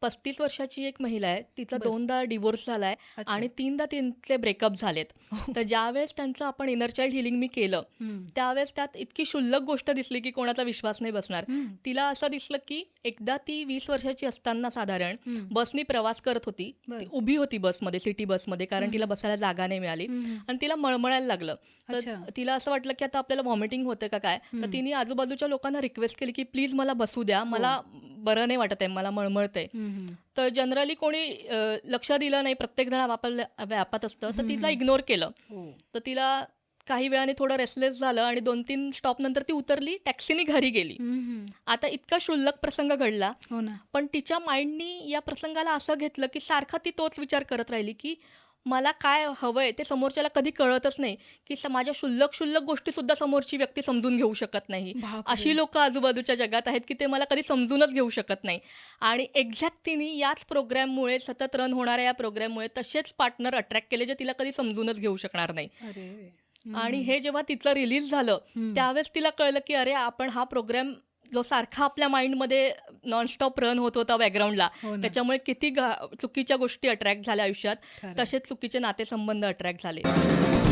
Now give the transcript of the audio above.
35 वर्षाची एक महिला आहे. तिचा बरं. 2दा डिव्होर्स झालाय अच्छा. आणि 3दा त्यांचे ब्रेकअप झालेत. तर ज्यावेळेस त्यांचं आपण इनर चाइल्ड हिलिंग मी केलं, हं. त्यावेळेस त्यात इतकी क्षुल्लक गोष्ट दिसली की कोणाचा विश्वास नाही बसणार. हं. तिला असं दिसलं की एकदा ती 20 वर्षाची असताना साधारण हं. बसनी प्रवास करत होती. बरं. ती उभी होती बसमध्ये, सिटी बसमध्ये, कारण तिला बसायला जागा नाही मिळाली हं. आणि तिला मळमळायला लागलं. तर अच्छा. तिला असं वाटलं की आता आपल्याला व्हॉमिटिंग होतं का काय. तर तिने आजूबाजूच्या लोकांना रिक्वेस्ट केली की प्लीज मला बसू द्या, मला बरं नाही वाटत आहे, मला मळमळतंय. हं. तर जनरली कोणी लक्ष दिलं नाही, प्रत्येक जण आपापल्या व्यापात असतं, तर तिला इग्नोर केलं. हो. तर तिला काही वेळाने थोडं रेस्टलेस झालं आणि 2-3 स्टॉप नंतर ती उतरली, टॅक्सीने घरी गेली. हं. आता इतका क्षुल्लक प्रसंग घडला, हो ना. पण तिच्या माइंडनी या प्रसंगाला असं घेतलं की सारखा ती तोच विचार करत राहिली की मला काय हवंय ते समोरच्याला कधी कळतच नाही, की माझ्या क्षुल्लक क्षुल्लक गोष्टी सुद्धा समोरची व्यक्ती समजून घेऊ शकत नाही. बापरे! अशी लोक आजूबाजूच्या जगात आहेत की ते मला कधी समजूनच घेऊ शकत नाही. आणि एक्झॅक्ट तिने याच प्रोग्रॅममुळे, सतत रन होणाऱ्या या प्रोग्रॅममुळे तसेच पार्टनर अट्रॅक्ट केले जे तिला कधी समजूनच घेऊ शकणार नाही. अरे! आणि हे जेव्हा तिचं रिलीज झालं, त्यावेळेस तिला कळलं की अरे आपण हा प्रोग्रॅम जो सारखा आपल्या माइंडमध्ये नॉनस्टॉप रन होत होता बॅकग्राऊंडला, हो ना. त्याच्यामुळे किती चुकीच्या गोष्टी अट्रॅक्ट झाल्या आयुष्यात, खरं. तसेच चुकीचे नातेसंबंध अट्रॅक्ट झाले.